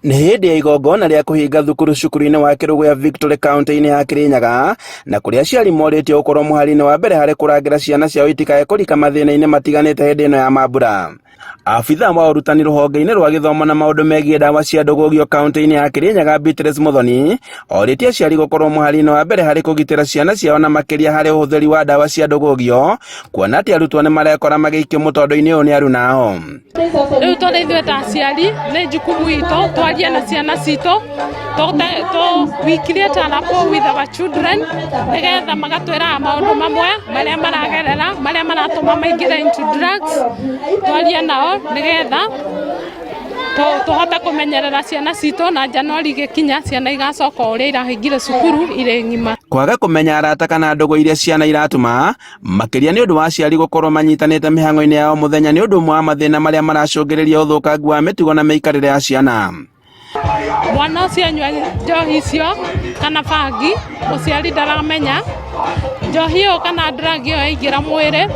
Nĩ hĩndĩ ya igongona rĩa kũhinga thukuru cukuru-inĩ wa Kĩrũgũ Victory County-inĩ ya Kirinyaga, na kũrĩa aciari morĩtio gũkorwo mũhari-inĩ wa mbere harĩ kũrangĩra ciana ciao itikae kũrika mathĩna-inĩ matiganĩte hĩndĩ ĩno ya mambura. Abithaa wa ũrutani rũhonge-inĩ rwa gĩthomo na maũndũ megiĩ ndawa cia ndũgũgio kaunti-inĩ ya Kirinyaga, Beatrice Muthoni, orĩtie aciari gũkorwo mũhari-inĩ wa mbere harĩ kũgitĩra ciana ciao na makĩria harĩ ũhũthĩri wa ndawa cia ndũgũgio, kuona atĩ arutwo nĩ marekora magĩikio mũtondo-inĩ ũyũ nĩ aruna ao. Rĩu tondũ ithuĩ ta aciari nĩ jukumu itũ twarie na ciana citũ, we create a rapport with our children nĩgetha magatwĩra maũndũ mamwe marĩa maragerera, marĩa maratũma maingĩre into drugs, twarie nao nĩgetha tũhote kũmenyerera ciana citũ na Januari gĩkinya ciana igacoka ũrĩa irahingire cukuru irĩ ng'ima. Kwaga kũmenya arata kana ndũgũ iria ciana iratũma, makĩria nĩ ũndũ wa aciari gũkorwo manyitanĩte mĩhang'o-inĩ yao mũthenya nĩ ũndũ ũmwe wa mathĩna marĩa maracũngĩrĩria ũthũkangu wa mĩtugo na mĩikarĩre ya ciana. Mwana ũcio anyua njohi icio kana bangi, mũciari ndaramenya njohi ĩyo kana drug ĩyo yaingĩra mwĩrĩ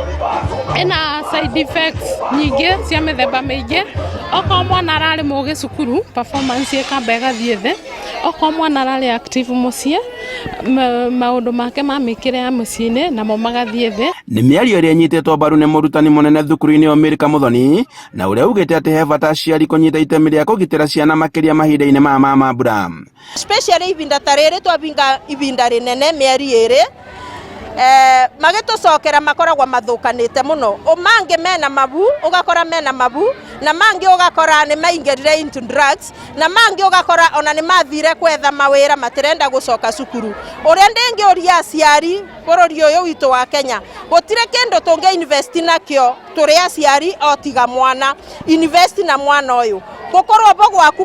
ĩna side effects nyingĩ cia mĩthemba mĩingĩ. Okorwo mwana ararĩ mũgĩ cukuru, performance ĩkamba ĩgathiĩ thĩ. Okorwo mwana ararĩ active mũciĩ, maũndũ make ma mĩkĩre ya mũciĩ-inĩ namo magathiĩ thĩ. Nĩ mĩario ĩrĩa ĩnyitĩtwo mbaru nĩ mũrutani mũnene thukuru-inĩ ũyũ Mary Muthoni, na ũrĩa ugĩte atĩ he bata aciari kũnyita itemi rĩa kũgitĩra ciana makĩria mahinda-inĩ maya ma mambura. Especially ibinda ta rĩrĩ twabinga ibinda rĩnene mĩeri ĩrĩ, magĩtũcokera makoragwo mathũkanĩte mũno. Mangĩ mena mabu, ũgakora mena mabu, na mangĩ ũgakora nĩ maingĩrire into drugs, na mangĩ ũgakora ona nĩ mathire kwetha mawĩra matirenda gũcoka cukuru. Ũrĩa ndĩngĩũria aciari bũrũri ũyũ witũ wa Kenya, gũtirĩ kĩndũ tũngĩ invest nakĩo tũrĩ aciari o tiga mwana. Invest na mwana ũyũ, gũkorwo bo gwaku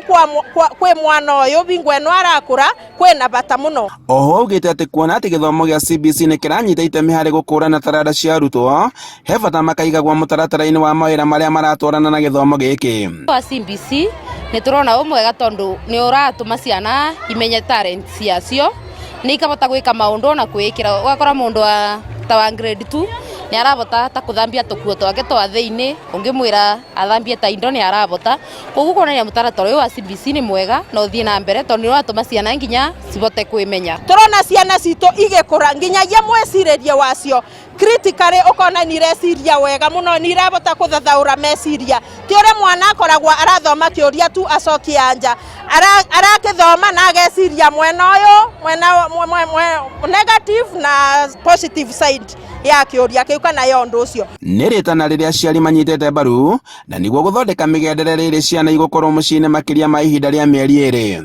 kwĩ mwana ũyũ bingo ĩno arakũra kwĩna bata mũno. Oho ugĩte atĩ kuona atĩ gĩthomo gĩa CBC nĩ kĩranyita itemi harĩ gũkũrana taranda cia arutwo, he bata makaigagwo mũtaratara-inĩ wa mawĩra marĩa maratwarana na gĩthomo gĩkĩ. Wa CBC nĩ tũrona ũmwega tondũ nĩ ũratũma ciana imenye talent ciacio, nĩ ikabota gwĩka maũndũ na kwĩĩkĩra. Ũgakora mũndũ wa grade 2 nĩ arabota ta kũthambia tũkuo twake twa thĩinĩ, ũngĩmwĩra athambie ta indo nĩ arabota. Koguo kuonania mũtaratara ũyũ wa CBC nĩ mwega na ũthiĩ na mbere tondũ nĩ ũratũma ciana nginya cibote kwĩmenya. Tũrona ciana citũ igĩkũra nginyagia mwĩcirĩrie wacio critically, ũkona nĩ ireciria wega mũno, nĩ irabota kũthathaũra meciria. Ti ũrĩa mwana akoragwo arathoma kĩũria tu acokia nja, arakĩthoma na ageciria mwena ũyũ, negative na positive side ya kĩũria kĩu kana ya ũndũ ũcio. Nĩ rĩtana rĩrĩa aciari manyitĩte mbaru na nĩguo gũthondeka mĩgendere rĩrĩ ciana igũkorwo mũciĩ-inĩ makĩria ma ihinda rĩa mĩeri ĩrĩ.